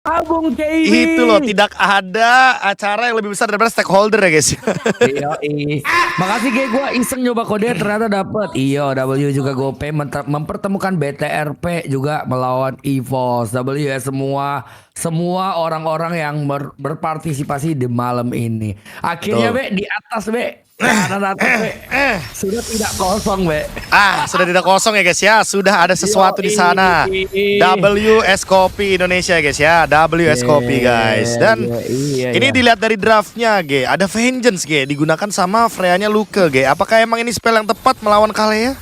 Abung KB. Itu loh, tidak ada acara yang lebih besar daripada stakeholder ya guys. Iya, makasih kayak gue iseng nyoba kode ternyata dapet. Iya, W juga GoPay mempertemukan BTRP juga melawan EVOS. W ya semua orang-orang yang berpartisipasi di malam ini. Akhirnya Betul. Be di atas Be. Kanan atas Be. Sudah tidak kosong Be. Sudah tidak kosong ya guys ya. Sudah ada sesuatu di sana. WS Kopi Indonesia guys ya. WS Kopi guys. Dan ini dilihat dari draftnya G. Ada Vengeance G. Digunakan sama Freya-nya Luke G. Apakah emang ini spell yang tepat melawan Kalea?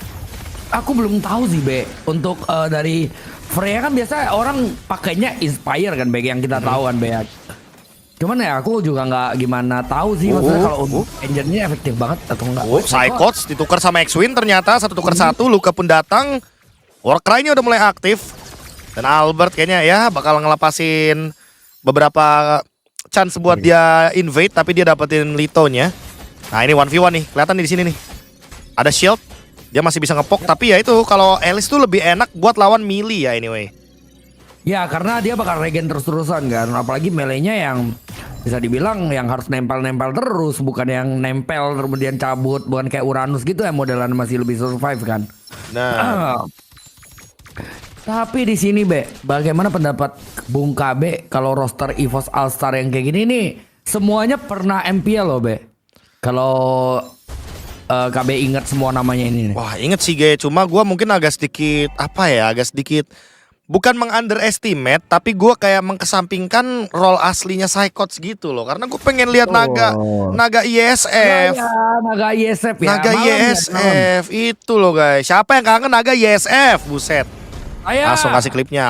Aku belum tahu sih Be. Untuk dari Freya kan biasa orang pakainya Inspire kan Be. Yang kita tahu kan Be. Cuman ya aku juga nggak gimana tahu sih maksudnya kalau engine-nya efektif banget atau enggak. Psychots ditukar sama X-Wing ternyata satu tukar satu. Luka pun datang. Warcry-nya udah mulai aktif. Dan Albert kayaknya ya bakal ngelepasin beberapa chance buat dia invade, tapi dia dapetin Lito-nya. Nah ini 1v1 nih, kelihatan di sini nih. Ada shield, dia masih bisa ngepok, tapi ya itu kalau Alice tuh lebih enak buat lawan melee ya anyway. Ya karena dia bakal regen terus-terusan kan, apalagi melee-nya yang bisa dibilang yang harus nempel-nempel terus, bukan yang nempel kemudian cabut, bukan kayak Uranus gitu ya modelan masih lebih survive kan. Nah, tapi di sini Be, bagaimana pendapat Bung KB kalau roster EVOS All Star yang kayak gini nih, semuanya pernah MPL loh Be. Kalau KB ingat semua namanya ini nih. Wah inget sih Ge, cuma gue mungkin agak sedikit agak sedikit bukan meng-underestimate, tapi gue kayak mengkesampingkan role aslinya Psychots gitu loh. Karena gue pengen lihat Naga ISF. Naga ISF ya. Naga ISF itu loh guys. Siapa yang kangen Naga ISF? Buset. Langsung kasih klipnya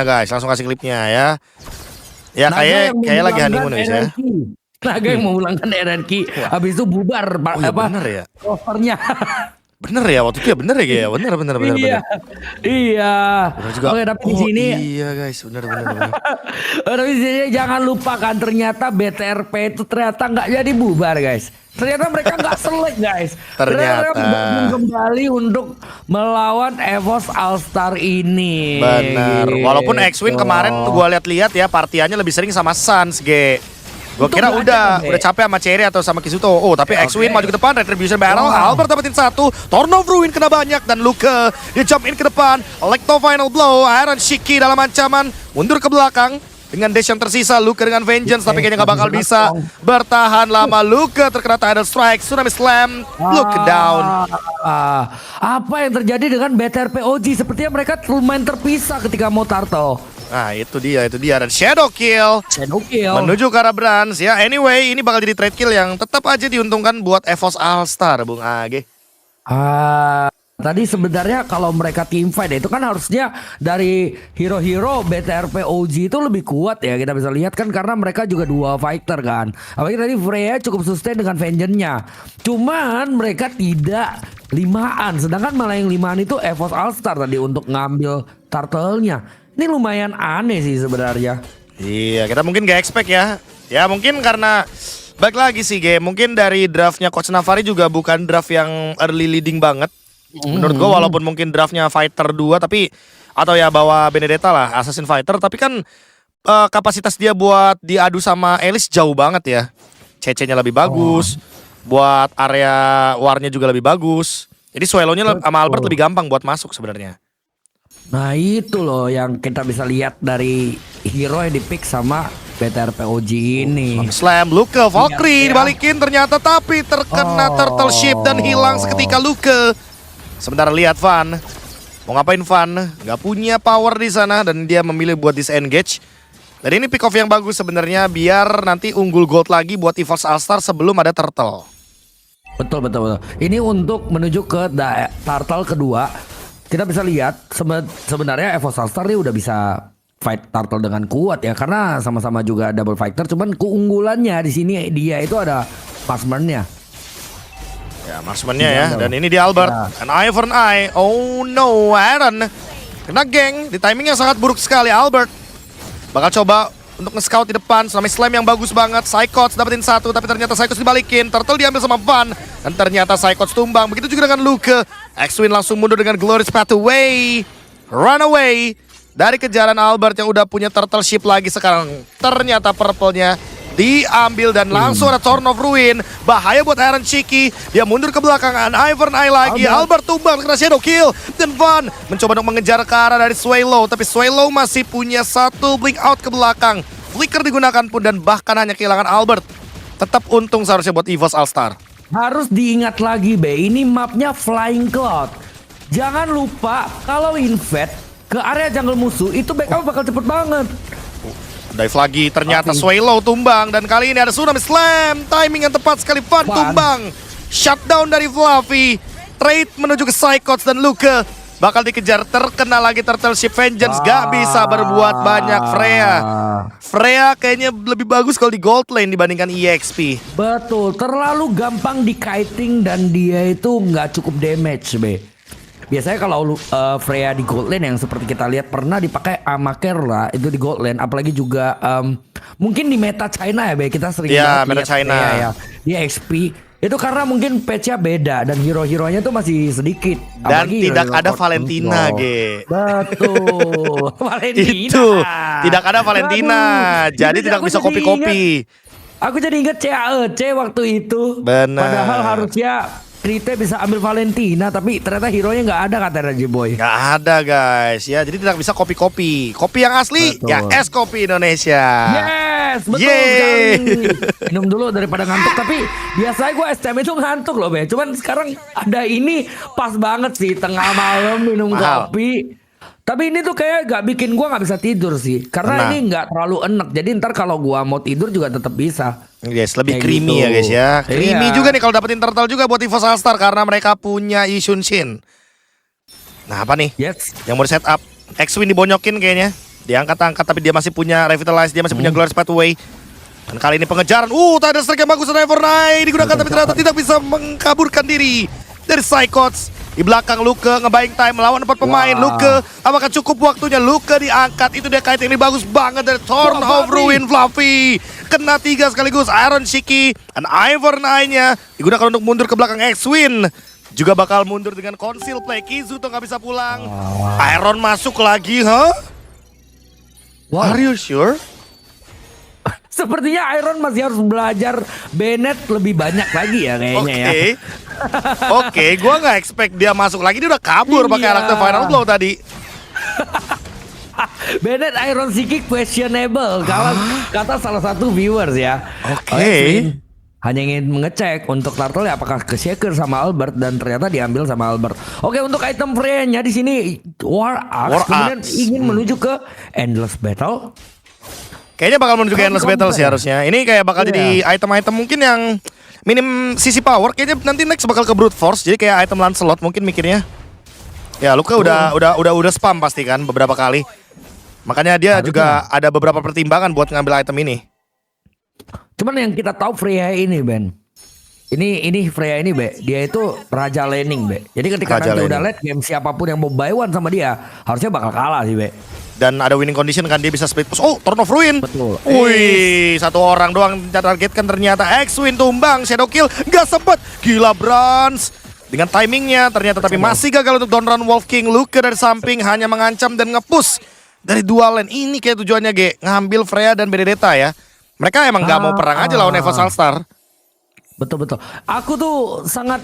guys. Langsung kasih klipnya ya. Ya kayak lagi honeymoon guys ya. Naga yang memulangkan RRQ. Habis itu bubar bener ya. Rosternya. Bener ya waktu itu ya bener ya Ge? Bener. Iya. Juga, oke tapi di sini iya guys bener. Tapi di sini jangan lupa kan ternyata BTRP itu ternyata nggak jadi bubar guys. Ternyata mereka nggak selek guys. Ternyata kembali untuk melawan EVOS All Star ini. Bener. Walaupun X-Wing kemarin gue lihat ya partiannya lebih sering sama Sans G. Gue kira udah capek sama Cherry atau sama Kisuto. Oh tapi X-Wing maju ke depan, Retribution Battle. Albert dapetin satu, Torn of Ruin kena banyak. Dan Luke dia jump in ke depan. Electro Final Blow, Iron Shiki dalam ancaman. Mundur ke belakang dengan dash yang tersisa. Luke dengan Vengeance tapi kayaknya gak bakal bisa bertahan lama. Luke terkena Tidal Strike, Tsunami Slam, Luke down. Apa yang terjadi dengan BTRP OG? Sepertinya mereka lumayan terpisah ketika mau Turtle. Nah itu dia dan Shadow Kill menuju ke arah Brands ya. Anyway ini bakal jadi trade kill yang tetap aja diuntungkan buat EVOS All Star Bung AG. Tadi sebenarnya kalau mereka team fight itu kan harusnya dari hero-hero BTRP OG itu lebih kuat ya, kita bisa lihat kan karena mereka juga dua fighter kan. Apalagi tadi Freya cukup sustain dengan Vengeance-nya. Cuman mereka tidak limaan, sedangkan malah yang limaan itu EVOS All Star tadi untuk ngambil turtle-nya. Ini lumayan aneh sih sebenarnya. Iya, kita mungkin gak expect ya. Ya mungkin karena baik lagi sih Ge, mungkin dari draftnya Coach Navari juga bukan draft yang early leading banget. Menurut gue walaupun mungkin draftnya Fighter 2 tapi atau ya bawa Benedetta lah, Assassin Fighter, tapi kan kapasitas dia buat diadu sama Alice jauh banget ya. CC-nya lebih bagus, buat area war-nya juga lebih bagus. Jadi Swallow-nya sama Albert lebih gampang buat masuk sebenarnya. Nah itu loh yang kita bisa lihat dari hero yang dipick sama BTRP OG ini. Slam Luke, Valkyrie dibalikin ternyata tapi terkena turtle ship dan hilang seketika Luke. Sebentar lihat Van. Mau ngapain Van? Gak punya power di sana dan dia memilih buat disengage. Dan ini pick off yang bagus sebenarnya biar nanti unggul gold lagi buat EVOS All Star sebelum ada turtle. Betul. Ini untuk menuju ke turtle kedua. Kita bisa lihat sebenarnya EVOS All Star ini udah bisa fight turtle dengan kuat ya karena sama-sama juga double fighter. Cuman keunggulannya di sini dia itu ada marksman-nya. Ya marksman-nya ya. Dan ini di Albert. An eye for an eye. Oh no, Aaron kena geng. Di timing yang sangat buruk sekali. Albert bakal coba untuk nge-scout di depan. Tsunami Slam yang bagus banget. Psychots dapetin satu tapi ternyata Psychots dibalikin. Turtle diambil sama Van. Dan ternyata Psychots tumbang. Begitu juga dengan Luke. X-Wing langsung mundur dengan Glorious Pathway. Run away. dari kejaran Albert yang udah punya turtle ship lagi sekarang. Ternyata purple-nya diambil dan langsung ada Thorn of Ruin. Bahaya buat Iron Cheeky. Dia mundur ke belakang. Ivern Eye lagi. Albert tumbang kena shadow kill. Dan Van mencoba untuk mengejar ke arah dari Swallow. Tapi Swallow masih punya satu blink out ke belakang. Flicker digunakan pun dan bahkan hanya kehilangan Albert. Tetap untung seharusnya buat EVOS All-Star. Harus diingat lagi Be, ini mapnya Flying Cloud. Jangan lupa kalau invade ke area jungle musuh itu backup bakal cepet banget. Dive lagi, ternyata Swallow tumbang. Dan kali ini ada Tsunami Slam. Timing yang tepat sekali, Van tumbang. Shutdown dari Fluffy. Trade menuju ke Psychots dan Luke. Bakal dikejar, terkena lagi Turtle Ship Vengeance. Gak bisa berbuat banyak Freya. Freya kayaknya lebih bagus kalau di gold lane dibandingkan EXP. Betul, terlalu gampang di-kiting dan dia itu nggak cukup damage Be. Biasanya kalau Freya di gold lane yang seperti kita lihat pernah dipakai Amakerla itu di gold lane, apalagi juga mungkin di meta China ya Be, kita sering Iya, banget meta lihat China. Freya ya. Di XP itu karena mungkin patch-nya beda dan hero-heronya tuh masih sedikit. Dan Apalagi tidak hero-hero ada core Valentina, control. Ge. Betul. Valentina. Itu, tidak ada Valentina. Aduh, Jadi itu tidak aku bisa jadi kopi-kopi. Aku jadi inget CAEC waktu itu. Benar. Padahal harusnya Krite bisa ambil Valentina, tapi ternyata hero-nya nggak ada kata Raji Boy. Nggak ada guys, ya jadi tidak bisa kopi-kopi. Kopi yang asli, Betul. ya es kopi Indonesia. Yes, betul Yeay. sekali. Minum dulu daripada ngantuk. Tapi biasanya gue STM itu ngantuk loh Be. Cuman sekarang ada ini pas banget sih tengah malam minum Mahal. kopi. Tapi ini tuh kayak gak bikin gue gak bisa tidur sih. Karena Nah. ini gak terlalu enek. Jadi ntar kalau gue mau tidur juga tetap bisa. Yes, lebih Kayak creamy gitu. ya guys ya. Creamy Iya. juga nih kalau dapetin turtle juga buat EVOS All-Star karena mereka punya Yishun Shin. Nah apa nih? Yes. Yang mau di setup X-Wing dibonyokin kayaknya. Diangkat-angkat tapi dia masih punya Revitalize, dia masih punya Glorious Pathway. Dan kali ini pengejaran. Tidal strike yang bagus dari Evernight digunakan tapi ternyata tidak bisa mengkaburkan diri dari Psychots. Di belakang Luke nge-buying time melawan 4 pemain. Wah. Luke apakah cukup waktunya? Luke diangkat. Itu dia kait ini bagus banget dari Thorn of Ruin Fluffy. Kena 3 sekaligus. Iron Shiki dan Ivern Eye-nya digunakan untuk mundur ke belakang X-Win. Juga bakal mundur dengan Conceal Play. Kizuto nggak bisa pulang. Iron masuk lagi, Wow. Are you sure? Sepertinya Iron masih harus belajar Bennett lebih banyak lagi ya kayaknya ya. Oke, gua nggak expect dia masuk lagi. Dia udah kabur pakai Iya. karakter Final Blow tadi. Bennett Iron Psychic questionable kalau kata salah satu viewers ya. Oke. X-Wing hanya ingin mengecek untuk turtle ya apakah ke Shaker sama Albert dan ternyata diambil sama Albert. Oke, untuk item free-nya di sini War Axe War kemudian Axe. ingin menuju ke Endless Battle. Kayaknya bakal menuju ke Endless Battle sih ya? harusnya. Ini kayak bakal Iya. jadi item-item mungkin yang minim sisi power. Kayaknya nanti next bakal ke Brute Force. Jadi kayak item Lancelot mungkin mikirnya. Ya, Luka udah spam pasti kan beberapa kali. Makanya dia Harusnya. juga ada beberapa pertimbangan buat ngambil item ini. Cuman yang kita tahu Freya ini Ben. Ini Freya ini Be, dia itu raja laning Be. Jadi ketika Raja nanti udah laning. late game siapapun yang mau buy one sama dia harusnya bakal kalah sih Be. Dan ada winning condition kan dia bisa split push. Thorn of Ruin. Betul. Wih, satu orang doang targetkan ternyata X-Win tumbang, shadow kill, gak sempet. Gila Brans. Dengan timingnya ternyata tapi masih gagal untuk down run Wolf King. Luke dari samping hanya mengancam dan nge-push dari dua lane. Ini kayak tujuannya Ge, ngambil Freya dan Benedetta ya. Mereka emang gak mau perang aja lawan EVOS All-Star. Betul. Aku tuh sangat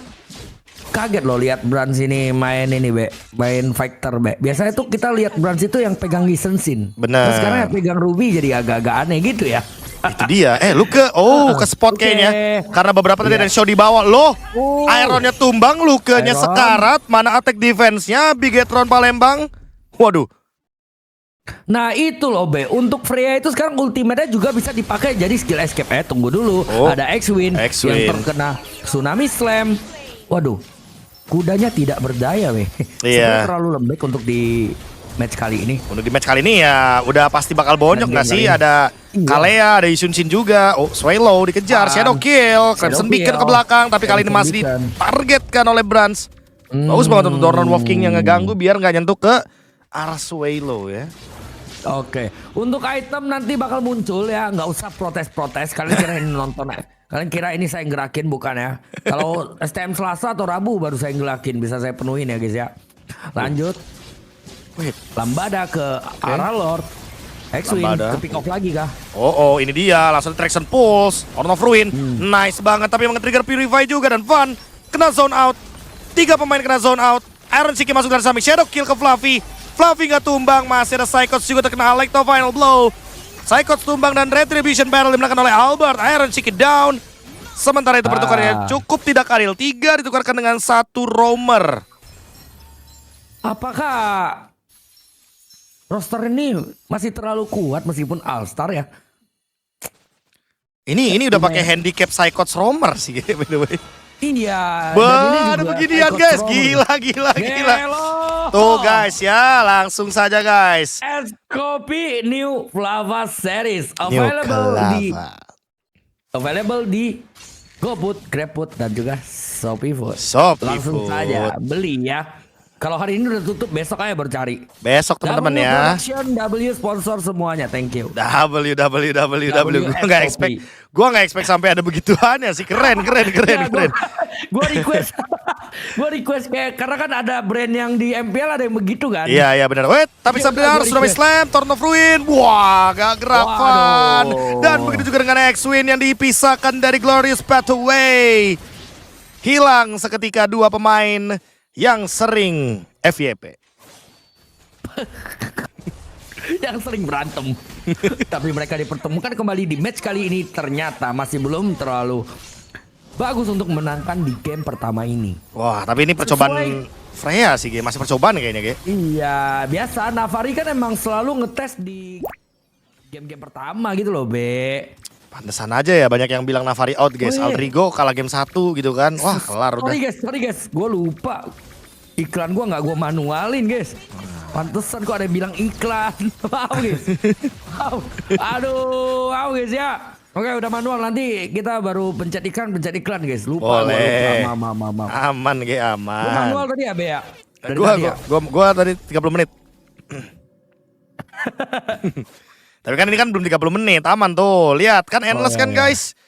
kaget loh lihat Brans ini main ini Be, main fighter Be. Biasanya tuh kita lihat Brans itu yang pegang Lee Sin. Bener. Terus sekarang yang pegang Ruby jadi agak-agak aneh gitu ya. Itu dia. Luke, ke spot Oke. kayaknya. Karena beberapa tadi ada show di bawah. Loh, Ironnya tumbang, Luke-nya Iron. sekarat. Mana attack defense-nya, Bigetron Palembang. Waduh. Nah itu loh Be, untuk Freya itu sekarang ultimate-nya juga bisa dipakai jadi skill escape. Tunggu dulu, ada X-Win yang X-Win. terkena Tsunami Slam. Waduh, kudanya tidak berdaya Be. Iya. Sebenarnya terlalu lembek untuk di match kali ini. Untuk di match kali ini ya udah pasti bakal bonyok Dan nggak game sih? kali ini. Ada Iya. Kalea, ada Yishun Shin juga. Swallow dikejar, Shadow Kill, Crimson Beacon ke belakang. Tapi kali ini Crimson masih Beacon. ditargetkan oleh Brans. Bagus banget untuk Dornan Wolf King yang ngeganggu biar nggak nyentuh ke arah Swallow ya. Oke, untuk item nanti bakal muncul ya, nggak usah protes-protes. Kalian kira ini nonton ya? Kalian kira ini saya gerakin bukan ya? Kalau STM Selasa atau Rabu baru saya gerakin, bisa saya penuhin ya guys ya. Lanjut. Wait. Lambada ke arah Lord. X-Wing Lambada. ke pick off lagi kah? Oh, ini dia langsung Traction Pulse, Horn of Ruin, nice banget tapi nge-trigger Purify juga dan Fun kena zone out. 3 pemain kena zone out. Iron Shiki masuk dari samping, Shadow Kill ke Fluffy. Fluffy nggak tumbang, masih ada Psychots juga terkena Electro Final Blow. Psychots tumbang dan Retribution Battle dimenangkan oleh Albert. Iron Shiki down. Sementara itu pertukarannya cukup tidak adil. 3 ditukarkan dengan 1 roamer. Apakah roster ini masih terlalu kuat meskipun All-Star ya? Ini udah pakai handicap Psychots roamer sih by the way. Iya. Ada beginian guys, gila. Gelo. Tuh guys ya, langsung saja guys. Escopy New Flava Series New available di GoFood, GrabFood dan juga ShopeeFood. ShopeeFood. Langsung saja beli ya. Kalau hari ini udah tutup, besok aja baru cari. Besok teman-teman W ya. Production, W sponsor semuanya, thank you. www. Gue nggak expect sampai ada begituannya sih. Keren. Gue request kayak karena kan ada brand yang di MPL ada yang begitu kan. Iya benar. Wait, tapi sebenarnya sudah slam, Torn of Ruin. Wah, gak gerak Fun. Dan begitu juga dengan X-Win yang dipisahkan dari Glorious Pathway. Hilang seketika 2 pemain yang sering FYP. Yang sering berantem. Tapi mereka dipertemukan kembali di match kali ini ternyata masih belum terlalu bagus untuk menangkan di game pertama ini. Wah, tapi ini percobaan Freya sih, Ge. Masih percobaan kayaknya, Ge. Iya, biasa Navari kan emang selalu ngetes di game-game pertama gitu loh, Be. Pantesan aja ya banyak yang bilang Navari out, guys. Aldrigo kalah game 1 gitu kan. Wah, kelar udah. Sorry guys, gue lupa. Iklan gue nggak gue manualin guys. Pantesan kok ada yang bilang iklan. Maaf guys. Aduh guys ya. Oke udah manual, nanti kita baru pencet iklan guys. Lupa. Boleh. Maaf. Aman, Ge, aman. Lu manual tadi ya, Be ya? Gua tadi 30 menit. Tapi kan ini kan belum 30 menit, aman tuh. Lihat kan endless kan guys.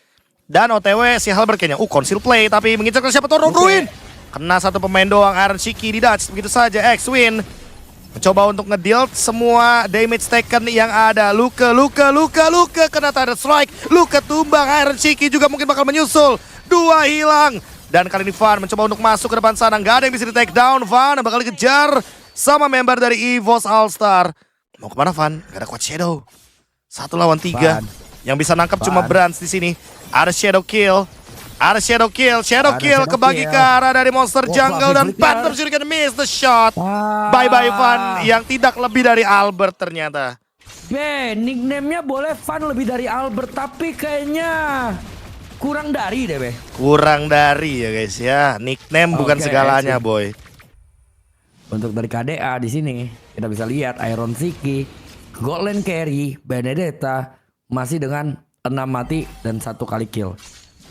Dan OTW si Halbert kayaknya conceal play tapi mengincar ke siapa tuh Ruin. Kena 1 pemain doang, Iron Shiki di dodge begitu saja. X-Win mencoba untuk ngedeal semua damage taken yang ada. Luka kena Tidal Strike. Luka tumbang, Iron Shiki juga mungkin bakal menyusul. 2 hilang. Dan kali ini Van mencoba untuk masuk ke depan sana. Gak ada yang bisa di take down. Van bakal dikejar sama member dari EVOS All-Star. Mau kemana Van? Gak ada Quad Shadow. 1 lawan 3. Yang bisa nangkap cuma Brands di sini. Ada Shadow Kill. Shadow Kill kebagi ke arah dari Monster Jungle dan Panther Shuriken miss the shot. Bye-bye Van yang tidak lebih dari Albert ternyata. Be, nickname-nya boleh Van lebih dari Albert tapi kayaknya kurang dari deh, Be. Kurang dari ya guys ya. Nickname bukan segalanya, boy. Untuk dari KDA di sini kita bisa lihat Iron Shiki, Gold Lane Carry, Benedetta masih dengan 6 mati dan 1 kali kill.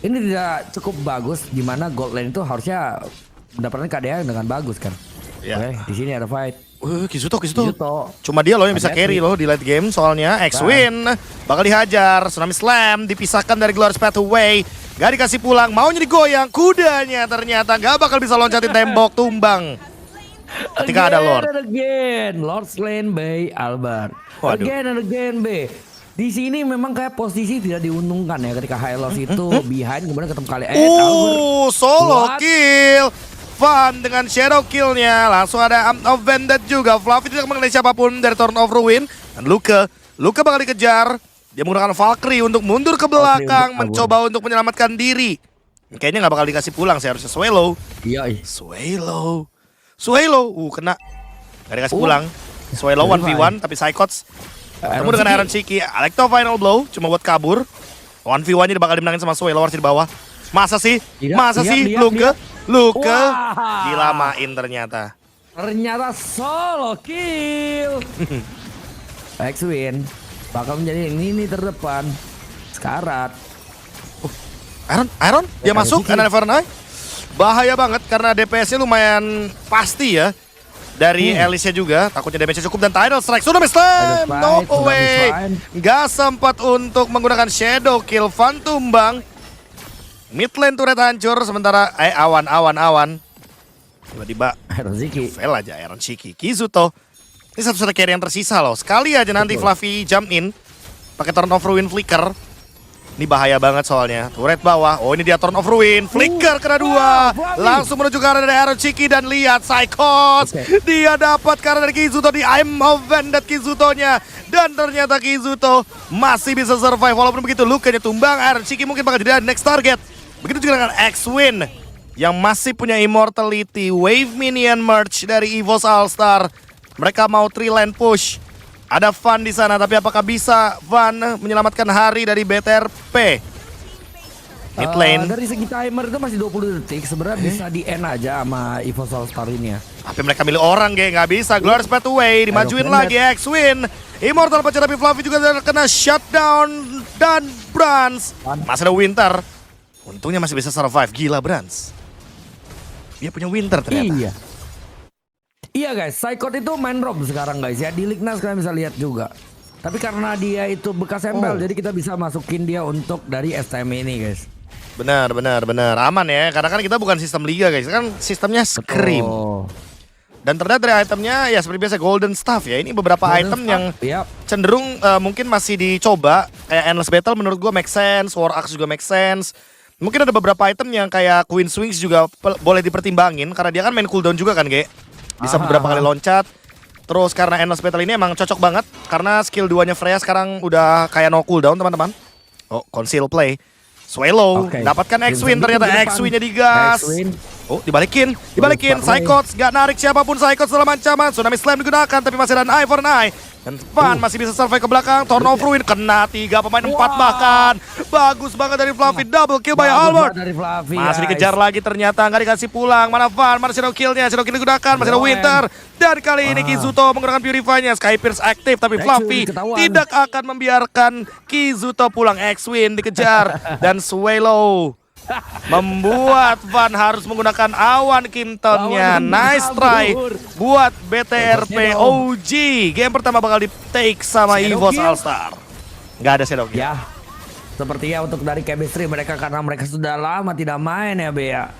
Ini tidak cukup bagus di mana Gold Lane itu harusnya mendapatkan KDA dengan bagus kan. Ya. Oke, di sini ada fight. Kisuto. Kisuto. Cuma dia loh yang bisa carry loh di late game soalnya. X-Win bakal dihajar, Tsunami Slam dipisahkan dari Glorious Pathway. Gak dikasih pulang, maunya digoyang. Kudanya ternyata gak bakal bisa loncatin tembok, tumbang. Ketika ada Lord. Lord slain by Albert. Waduh. Again and again, Be. Di sini memang kayak posisi tidak diuntungkan ya ketika Hylos itu behind kemudian ketemu kali Albert. Solo kill. Fun dengan shadow killnya. Langsung ada Arm of Vendetta juga. Fluffy tidak mengenai siapapun dari Torn of Ruin. Dan Luka bakal dikejar. Dia menggunakan Valkyrie untuk mundur ke belakang, mencoba untuk menyelamatkan diri. Kayaknya nggak bakal dikasih pulang sih, harusnya Swallow. Iya. Swallow. Kena. Gak dikasih pulang. Swallow 1v1 tapi Psychots ketemu dengan Iron Shiki. Electro Final Blow cuma buat kabur. 1v1-nya bakal dimenangin sama Swallow harus di bawah. Masa sih? Luka dilamain ternyata. Ternyata solo kill. X-Win bakal menjadi ini terdepan. Sekarat. Iron dia masuk karena Nevernight. Bahaya banget karena DPS-nya lumayan pasti ya. Dari Alice-nya juga, takutnya damage-nya cukup dan Tidal Strike sudah slam. No way. Gak sempat untuk menggunakan Shadow Kill. Van tumbang. Mid lane turret hancur sementara awan. Tiba-tiba Iron Shiki. fail aja Iron Shiki. Kisuto Ini satu-satunya carry yang tersisa loh. Sekali aja nanti Fluffy jump in pakai turn of ruin flicker. Ini bahaya banget soalnya. Turret bawah. Oh ini dia turn of ruin. Flicker kena dua. Langsung menuju ke arah dari Arrow Chiki dan lihat Psychos. Dia dapat karena dari Kizuto di I'm Offended Kizuto-nya. Dan ternyata Kizuto masih bisa survive. Walaupun begitu lukanya tumbang. Arrow Chiki mungkin bakal jadi next target. Begitu juga dengan X-Win yang masih punya immortality. Wave minion merge dari EVOS All-Star. Mereka mau 3 lane push. Ada Van di sana, tapi apakah bisa Van menyelamatkan hari dari BTRP? Mid lane. Dari segi timer itu masih 20 detik, sebenarnya bisa di end aja sama EVOS All-Star ini ya. Tapi mereka milih orang, nggak bisa. Glorious Pathway, dimajuin lagi X-Win. Immortal pecah, tapi Fluffy juga kena shutdown. Dan Brans, masih ada Winter. Untungnya masih bisa survive, gila Brans. Dia punya Winter ternyata. Iya. Iya guys, Psychot itu main rob sekarang guys ya. Di Lignas kalian bisa lihat juga. Tapi karena dia itu bekas embel, jadi kita bisa masukin dia untuk dari STM ini guys. Benar. Aman ya, karena kan kita bukan sistem liga guys. Kan sistemnya Scream. Dan ternyata dari itemnya ya seperti biasa Golden Staff ya. Ini beberapa item yang cenderung mungkin masih dicoba. Kayak Endless Battle menurut gua make sense. War Axe juga make sense. Mungkin ada beberapa item yang kayak Queen Swings juga boleh dipertimbangin. Karena dia kan main cooldown juga kan Ge. Bisa beberapa kali loncat. Terus karena Endless Battle ini emang cocok banget. Karena skill 2-nya Freya sekarang udah kayak no cooldown teman-teman. Oh, conceal play. Swallow, dapatkan X-Win, ternyata X-Win-nya digas. Oh, dibalikin. Psychots, gak narik siapapun Psychots dalam ancaman. Tsunami Slam digunakan, tapi masih ada an eye for an eye. Dan Van masih bisa survive ke belakang. Torn of Ruin, kena 3 pemain 4 bahkan. Bagus banget dari Fluffy, double kill by Albert. Masih dikejar lagi ternyata, nggak dikasih pulang. Mana Van, mana Shadow Kill-nya, Shadow Kill digunakan, masih ada Winter. Dan kali ini Kizuto menggunakan Purify-nya, Sky Pierce aktif. Tapi Fluffy tidak akan membiarkan Kizuto pulang. X-Win dikejar. Dan Swallow membuat Van harus menggunakan awan Kinton-nya. Nice try buat BTRP OG. Game pertama bakal di take sama EVOS All-Star. Nggak ada Shadow Kill. Ya, sepertinya untuk dari chemistry mereka karena mereka sudah lama tidak main ya Be ya.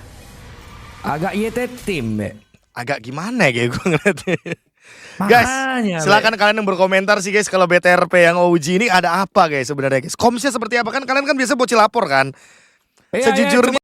Agak YT tim Be. Agak gimana ya gue ngeliatnya. Guys, silakan kalian yang berkomentar sih guys kalau BTRP yang OG ini ada apa guys sebenarnya guys. Komsnya seperti apa kan kalian kan biasa bocil lapor kan. Sejujurnya